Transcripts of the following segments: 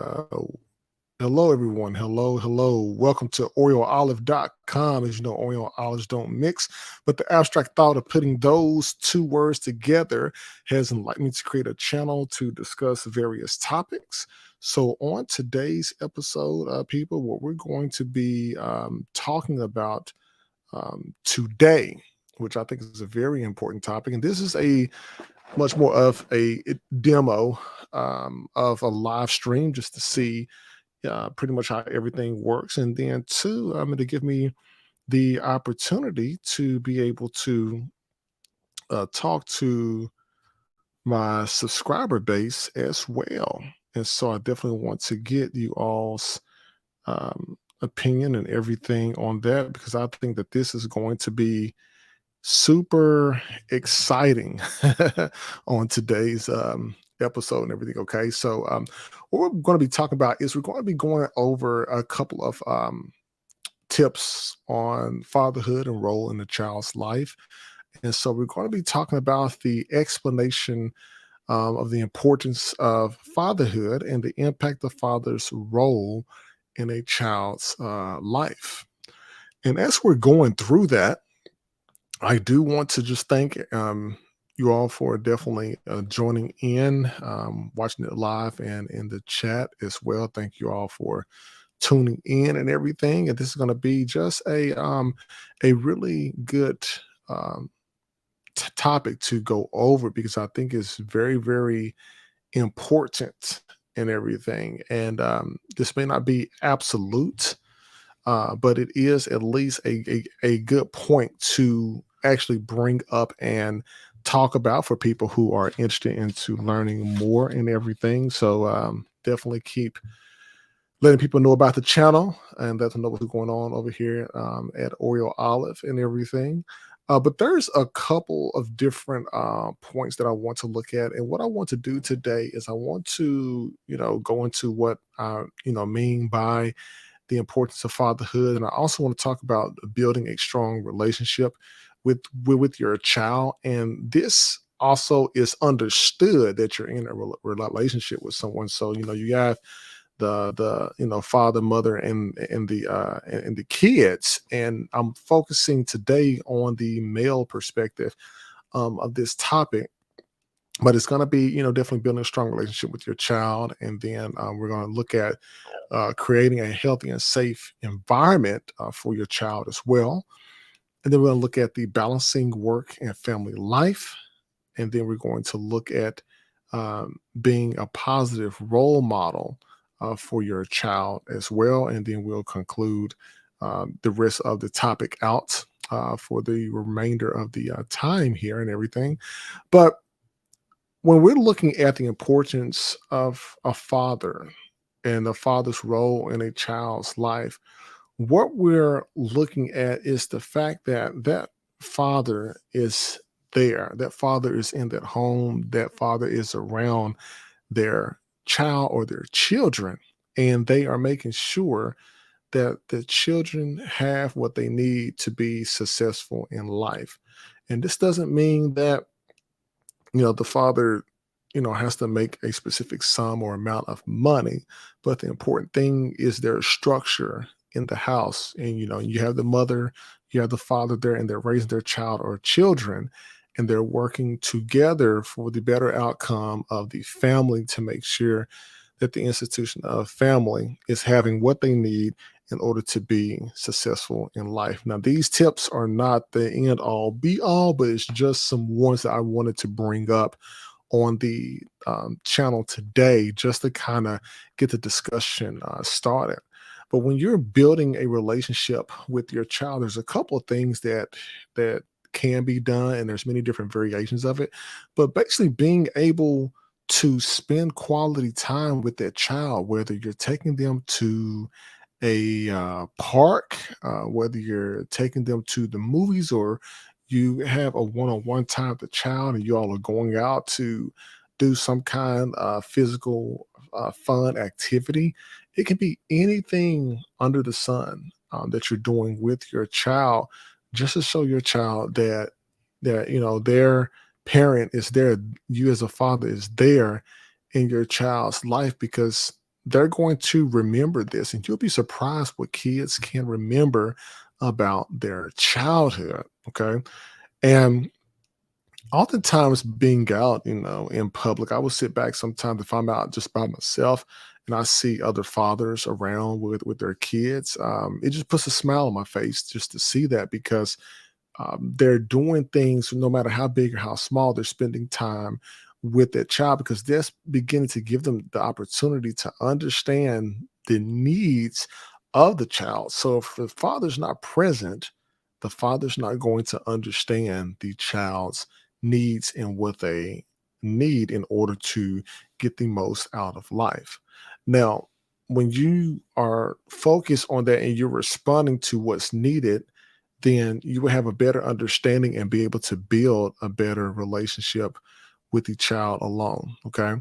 Uh, Hello, everyone. Hello, hello. Welcome to OreoOlive.com. As you know, Oreo and olives don't mix, but the abstract thought of putting those two words together has enlightened me to create a channel to discuss various topics. So, on today's episode, people, what we're going to be talking about today, which I think is a very important topic, and this is a much more of a demo of a live stream just to see pretty much how everything works. And then two, to give me the opportunity to be able to talk to my subscriber base as well. And so I definitely want to get you all's opinion and everything on that because I think that this is going to be super exciting on today's episode and everything. Okay, so what we're going to be talking about is we're going to be going over a couple of tips on fatherhood and role in the child's life. And so we're going to be talking about the explanation of the importance of fatherhood and the impact of father's role in a child's life. And as we're going through that, I do want to just thank you all for definitely joining in, watching it live and in the chat as well. Thank you all for tuning in and everything. And this is going to be just a really good um, topic to go over because I think it's very, very important and everything. And this may not be absolute, but it is at least a good point to actually bring up and talk about for people who are interested into learning more and everything. So definitely keep letting people know about the channel and let them know what's going on over here at Oreo Olive and everything. But there's a couple of different points that I want to look at, and what I want to do today is I want to, go into what I, mean by the importance of fatherhood, and I also want to talk about building a strong relationship with your child. And this also is understood that you're in a relationship with someone. So you have the father, mother, and the kids. And I'm focusing today on the male perspective of this topic, but it's going to be definitely building a strong relationship with your child. And then we're going to look at creating a healthy and safe environment for your child as well. And then we're going to look at the balancing work and family life. And then we're going to look at being a positive role model for your child as well. And then we'll conclude the rest of the topic out for the remainder of the time here and everything. But when we're looking at the importance of a father and the father's role in a child's life, what we're looking at is the fact that that father is there, that father is in that home, that father is around their child or their children, and they are making sure that the children have what they need to be successful in life. And this doesn't mean that the father has to make a specific sum or amount of money, but the important thing is their structure in the house. And you have the mother, you have the father there, and they're raising their child or children, and they're working together for the better outcome of the family to make sure that the institution of family is having what they need in order to be successful in life. Now, these tips are not the end all be all, but it's just some ones that I wanted to bring up on the channel today just to kind of get the discussion started. But when you're building a relationship with your child, there's a couple of things that can be done, and there's many different variations of it. But basically, being able to spend quality time with that child, whether you're taking them to a park, whether you're taking them to the movies, or you have a one-on-one time with the child and you all are going out to do some kind of physical fun activity. It can be anything under the sun that you're doing with your child, just to show your child that their parent is there, you as a father is there in your child's life, because they're going to remember this, and you'll be surprised what kids can remember about their childhood. Okay. And oftentimes being out, in public, I will sit back sometimes if I'm out just by myself and I see other fathers around with their kids. It just puts a smile on my face just to see that, because they're doing things no matter how big or how small. They're spending time with that child because that's beginning to give them the opportunity to understand the needs of the child. So if the father's not present, the father's not going to understand the child's needs and what they need in order to get the most out of life. Now, when you are focused on that and you're responding to what's needed, then you will have a better understanding and be able to build a better relationship with the child alone. Okay.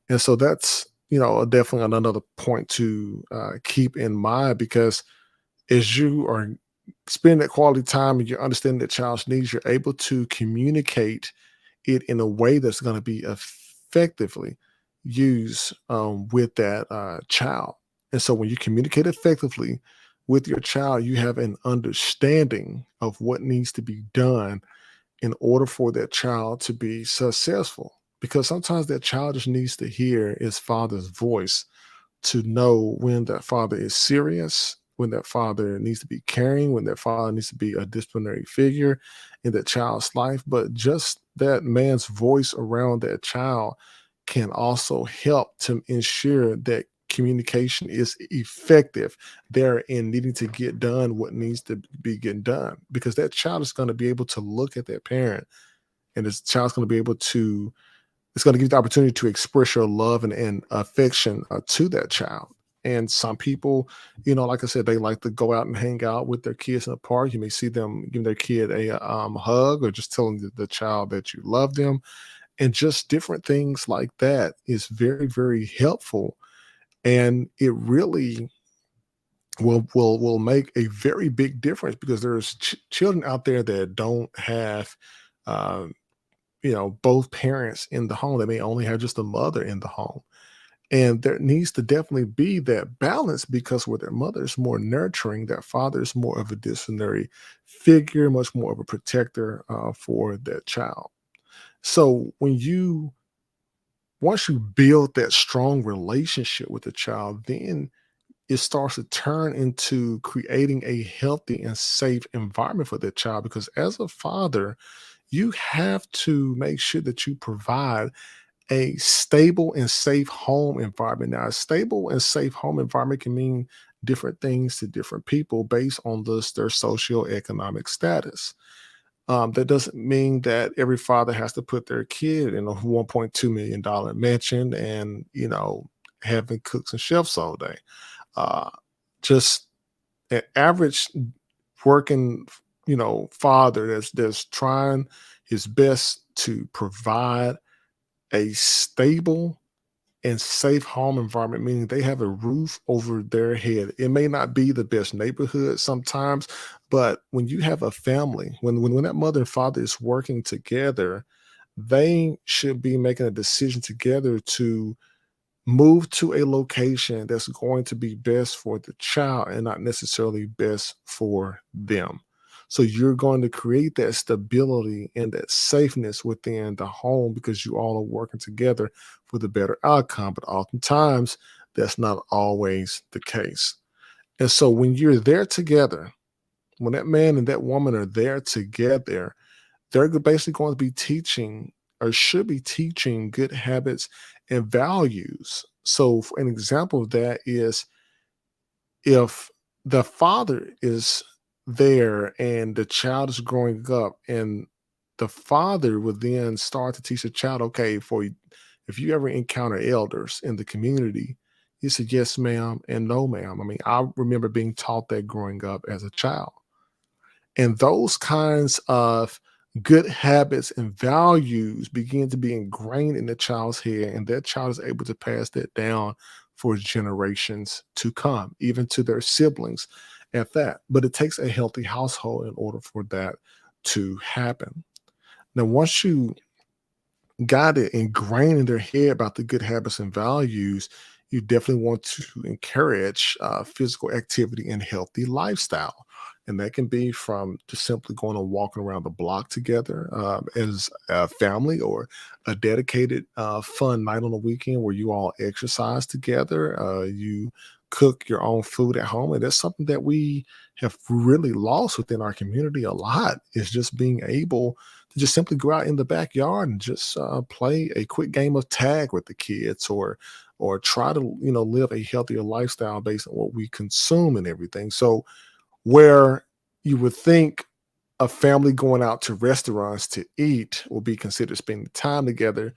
And so that's, definitely another point to keep in mind, because as you are spending that quality time and you're understanding the child's needs, you're able to communicate it in a way that's going to be effectively used with that child. And so when you communicate effectively with your child, you have an understanding of what needs to be done in order for that child to be successful. Because sometimes that child just needs to hear his father's voice to know when that father is serious, when that father needs to be caring, when that father needs to be a disciplinary figure in that child's life. But just that man's voice around that child can also help to ensure that communication is effective there in needing to get done what needs to be getting done, because that child is going to be able to look at that parent, and this child's going to be able to it's going to give you the opportunity to express your love and affection to that child. And some people, like I said, they like to go out and hang out with their kids in the park. You may see them giving their kid a hug, or just telling the child that you love them, and just different things like that is very, very helpful. And it really will make a very big difference, because there's children out there that don't have uh, both parents in the home. They may only have just a mother in the home. And there needs to definitely be that balance, because where their mother is more nurturing, their father is more of a disciplinary figure, much more of a protector for that child. So once you build that strong relationship with the child, then it starts to turn into creating a healthy and safe environment for that child. Because as a father, you have to make sure that you provide a stable and safe home environment. Now, a stable and safe home environment can mean different things to different people based on their socioeconomic status. That doesn't mean that every father has to put their kid in a $1.2 million mansion and, having cooks and chefs all day. Uh, just an average working, father that's trying his best to provide a stable and safe home environment, meaning they have a roof over their head. It may not be the best neighborhood sometimes, but when you have a family, when that mother and father is working together, they should be making a decision together to move to a location that's going to be best for the child and not necessarily best for them. So you're going to create that stability and that safeness within the home, because you all are working together for the better outcome. But oftentimes, that's not always the case. And so when you're there together, when that man and that woman are there together, they're basically going to be teaching, or should be teaching, good habits and values. So, for an example of that is, if the father is there and the child is growing up, and the father would then start to teach the child, okay, if you ever encounter elders in the community, you say yes, ma'am, and no, ma'am. I mean, I remember being taught that growing up as a child. And those kinds of good habits and values begin to be ingrained in the child's head, and that child is able to pass that down for generations to come, even to their siblings at that. But it takes a healthy household in order for that to happen. Now, once you got it ingrained in their head about the good habits and values, you definitely want to encourage physical activity and healthy lifestyle. And that can be from just simply going and walking around the block together as a family, or a dedicated fun night on the weekend where you all exercise together. You cook your own food at home. And that's something that we have really lost within our community a lot, is just being able to just simply go out in the backyard and just play a quick game of tag with the kids, or try to live a healthier lifestyle based on what we consume and everything. So where you would think a family going out to restaurants to eat will be considered spending time together,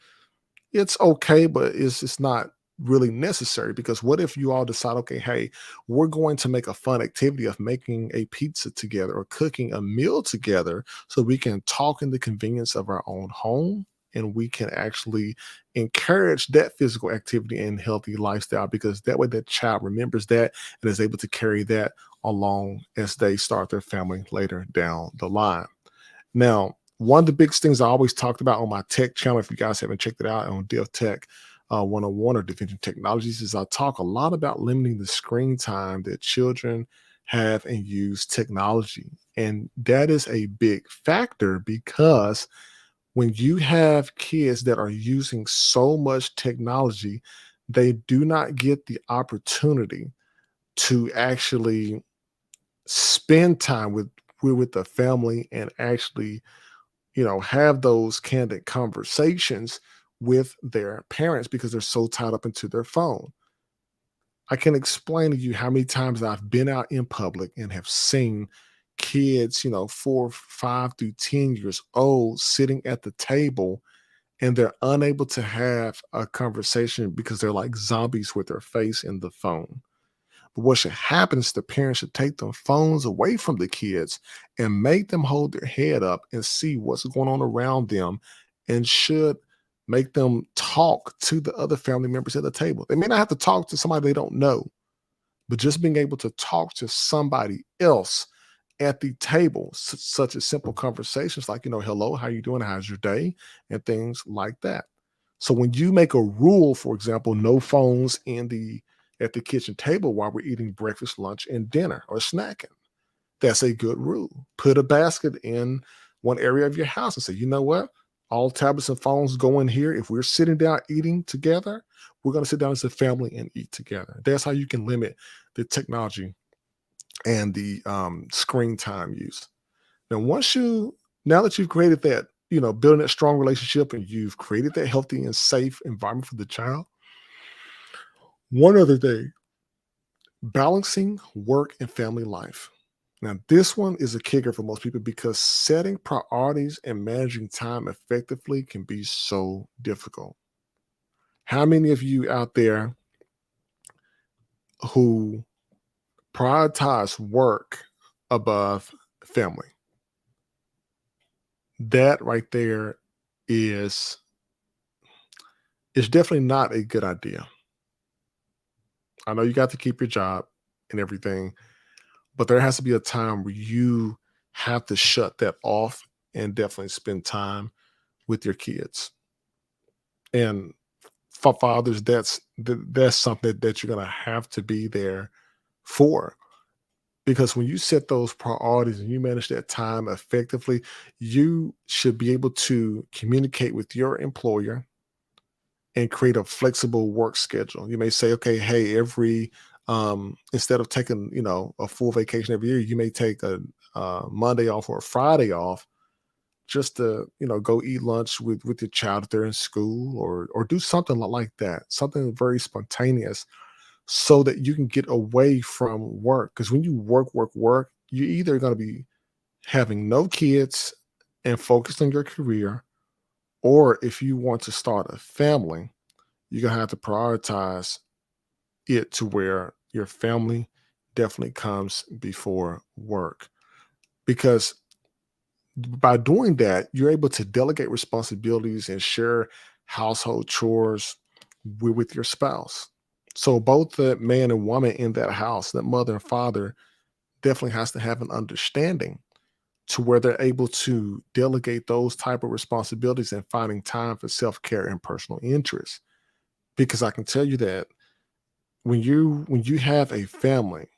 it's okay, but it's not really necessary, because what if you all decide, okay, hey, we're going to make a fun activity of making a pizza together or cooking a meal together, so we can talk in the convenience of our own home, and we can actually encourage that physical activity and healthy lifestyle, because that way that child remembers that and is able to carry that along as they start their family later down the line. Now, one of the biggest things I always talked about on my tech channel, if you guys haven't checked it out on Dev Tech 101 or Diffusion Technologies, is I talk a lot about limiting the screen time that children have and use technology. And that is a big factor, because when you have kids that are using so much technology, they do not get the opportunity to actually spend time with the family and actually have those candid conversations with their parents, because they're so tied up into their phone. I can explain to you how many times I've been out in public and have seen kids, 4, 5 through 10 years old, sitting at the table, and they're unable to have a conversation because they're like zombies with their face in the phone. But what should happen is the parents should take the phones away from the kids and make them hold their head up and see what's going on around them, and should make them talk to the other family members at the table. They may not have to talk to somebody they don't know, but just being able to talk to somebody else at the table, such as simple conversations like, hello, how you doing? How's your day? And things like that. So when you make a rule, for example, no phones in the at the kitchen table while we're eating breakfast, lunch, and dinner or snacking, that's a good rule. Put a basket in one area of your house and say, you know what? All tablets and phones go in here. If we're sitting down eating together, we're going to sit down as a family and eat together. That's how you can limit the technology and the screen time use. Now, now that you've created that, building that strong relationship, and you've created that healthy and safe environment for the child, one other thing: balancing work and family life. Now, this one is a kicker for most people, because setting priorities and managing time effectively can be so difficult. How many of you out there who prioritize work above family? That right there is definitely not a good idea. I know you got to keep your job and everything, but there has to be a time where you have to shut that off and definitely spend time with your kids. And for fathers, that's something that you're gonna have to be there for, because when you set those priorities and you manage that time effectively, you should be able to communicate with your employer and create a flexible work schedule. You may say, okay, hey, every instead of taking a full vacation every year, you may take a Monday off or a Friday off, just to go eat lunch with your child if they're in school, or do something like that, something very spontaneous, so that you can get away from work. Because when you work, you're either going to be having no kids and focused on your career, or if you want to start a family, you're going to have to prioritize it to where your family definitely comes before work. Because by doing that, you're able to delegate responsibilities and share household chores with your spouse. So both the man and woman in that house, that mother and father, definitely has to have an understanding to where they're able to delegate those type of responsibilities and finding time for self-care and personal interests. Because I can tell you that When you have a family,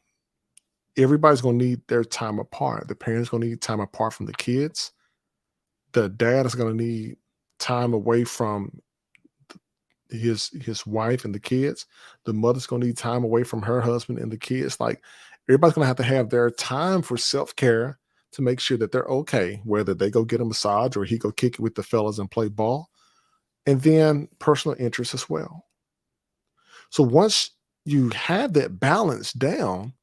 everybody's gonna need their time apart. The parents gonna need time apart from the kids. The dad is gonna need time away from his wife and the kids. The mother's gonna need time away from her husband and the kids. Like everybody's gonna have their time for self-care to make sure that they're okay, whether they go get a massage or he go kick it with the fellas and play ball, and then personal interests as well. So once you have that balance down,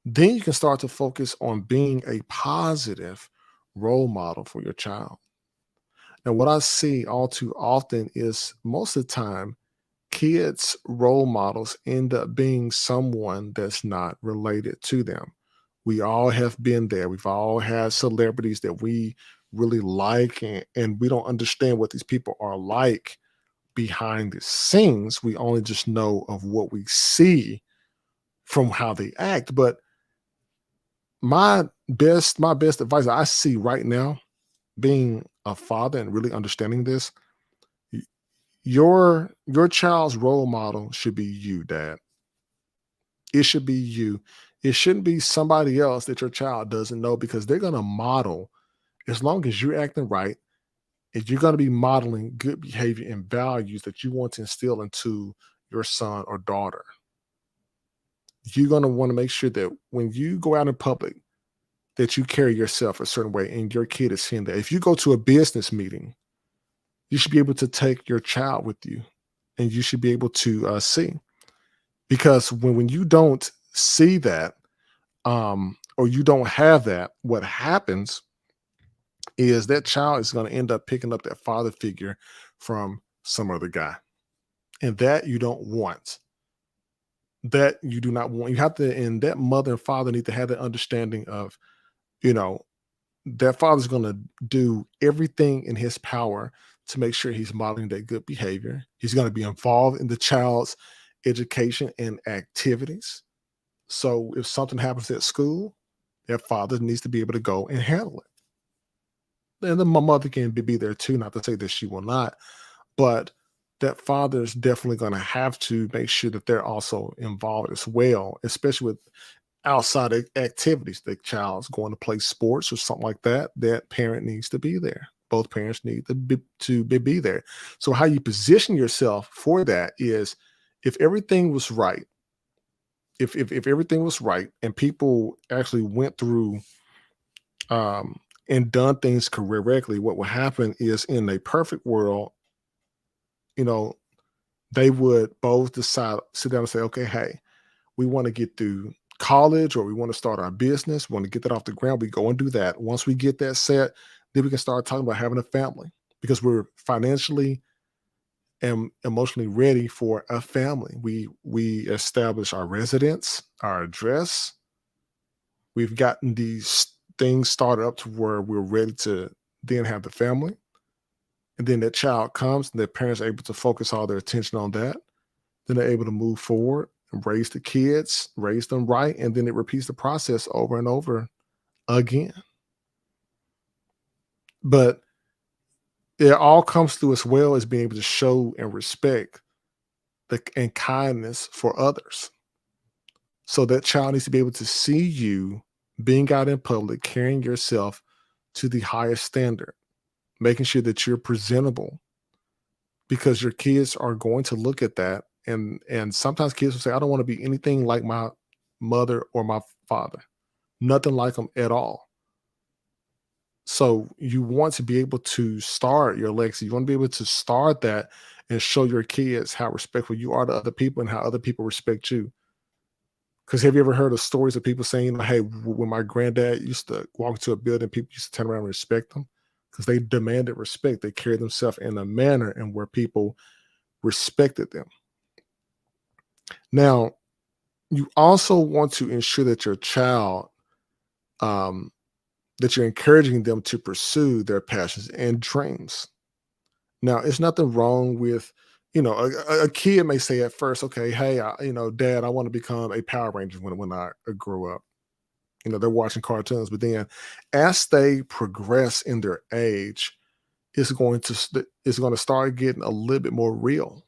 then you can start to focus on being a positive role model for your child. And what I see all too often is most of the time, kids' role models end up being someone that's not related to them. We all have been there. We've all had celebrities that we really like, and we don't understand what these people are like behind the scenes. We only just know of what we see from how they act. But my best advice I see right now, being a father and really understanding this, y- your child's role model should be you, dad. It should be you. It shouldn't be somebody else that your child doesn't know, because they're going to model. As long as you're acting right, and you're going to be modeling good behavior and values that you want to instill into your son or daughter, you're going to want to make sure that when you go out in public, that you carry yourself a certain way and your kid is seeing that. If you go to a business meeting, you should be able to take your child with you, and you should be able to see, because when you don't see that, or you don't have that, what happens is that child is going to end up picking up that father figure from some other guy, and that you don't want. That you do not want. You have to, and that mother and father need to have the understanding of, you know, that father's going to do everything in his power to make sure he's modeling that good behavior. He's going to be involved in the child's education and activities. So if something happens at school, that father needs to be able to go and handle it. And then my mother can be there too, not to say that she will not, but that father is definitely going to have to make sure that they're also involved as well, especially with outside activities. The child's going to play sports or something like that, that parent needs to be there. Both parents need to be there. So how you position yourself for that is, if everything was right, if everything was right and people actually went through, and done things correctly, what would happen is, in a perfect world, you know, they would both decide, sit down and say, okay, hey, we want to get through college, or we want to start our business, we want to get that off the ground. We go and do that. Once we get that set, then we can start talking about having a family, because we're financially and emotionally ready for a family. We establish our residence, our address. We've gotten these things started up to where we're ready to then have the family. And then that child comes and their parents are able to focus all their attention on that. Then they're able to move forward and raise the kids, raise them right, and then it repeats the process over and over again. But it all comes through, as well as being able to show and respect and kindness for others. So that child needs to be able to see you being out in public, carrying yourself to the highest standard, making sure that you're presentable, because your kids are going to look at that. And sometimes kids will say, I don't want to be anything like my mother or my father, nothing like them at all. So you want to be able to start your legacy. You want to be able to start that and show your kids how respectful you are to other people and how other people respect you. Because have you ever heard of stories of people saying, hey, when my granddad used to walk into a building, people used to turn around and respect them because they demanded respect. They carried themselves in a manner and where people respected them. Now, you also want to ensure that your child, um, that you're encouraging them to pursue their passions and dreams. Now, it's nothing wrong with, a kid may say at first, okay, hey, dad, I want to become a Power Ranger when I grow up. They're watching cartoons, but then as they progress in their age, it's going to start getting a little bit more real.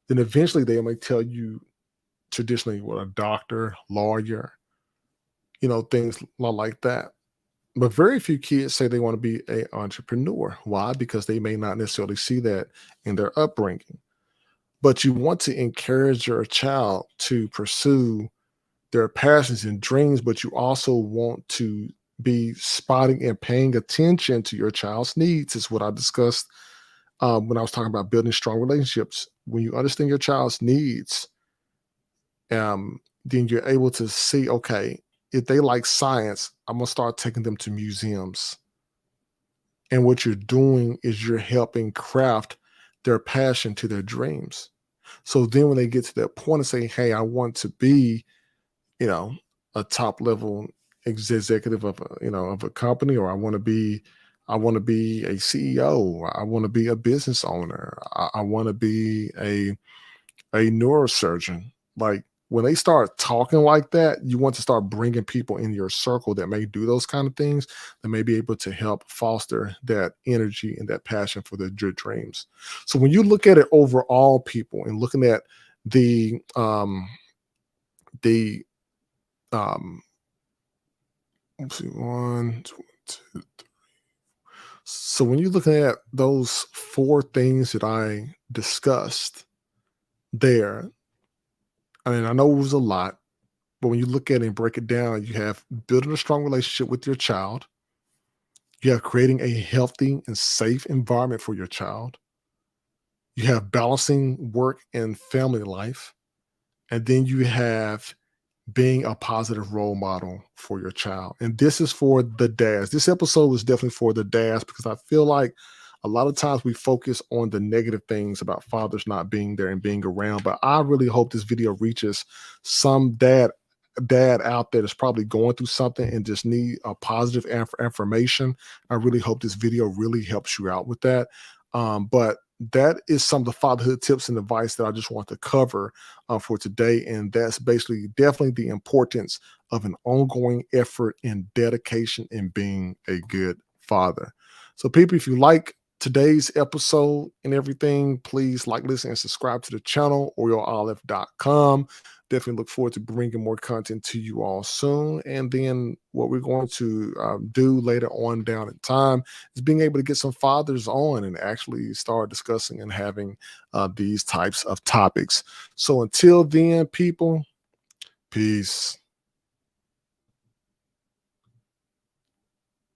Then eventually they may tell you traditionally what a doctor, lawyer, things like that. But very few kids say they want to be a entrepreneur. Why? Because they may not necessarily see that in their upbringing. But you want to encourage your child to pursue their passions and dreams, but you also want to be spotting and paying attention to your child's needs, is what I discussed when I was talking about building strong relationships. When you understand your child's needs, then you're able to see, okay, if they like science, I'm gonna start taking them to museums. And what you're doing is you're helping craft their passion to their dreams. So then when they get to that point and say, hey, I want to be, you know, a top level executive of a company, or I want to be a CEO, or I want to be a business owner, I want to be a neurosurgeon. Like when they start talking like that, you want to start bringing people in your circle that may do those kind of things, that may be able to help foster that energy and that passion for their dreams. So when you look at it overall, people, and looking at the let's see, one, two. So when you're looking at those four things that I discussed there, I mean, I know it was a lot, but when you look at it and break it down, you have building a strong relationship with your child, you have creating a healthy and safe environment for your child, you have balancing work and family life, and then you have being a positive role model for your child. And this is for the dads. This episode was definitely for the dads because I feel like a lot of times we focus on the negative things about fathers not being there and being around. But I really hope this video reaches some dad out there that's probably going through something and just need a positive information. I really hope this video really helps you out with that. But that is some of the fatherhood tips and advice that I just want to cover for today. And that's basically definitely the importance of an ongoing effort and dedication in being a good father. So, people, if you like today's episode and everything, please like, listen, and subscribe to the channel, OrioOlive.com. Definitely look forward to bringing more content to you all soon. And then what we're going to do later on down in time is being able to get some fathers on and actually start discussing and having these types of topics. So until then, people, peace.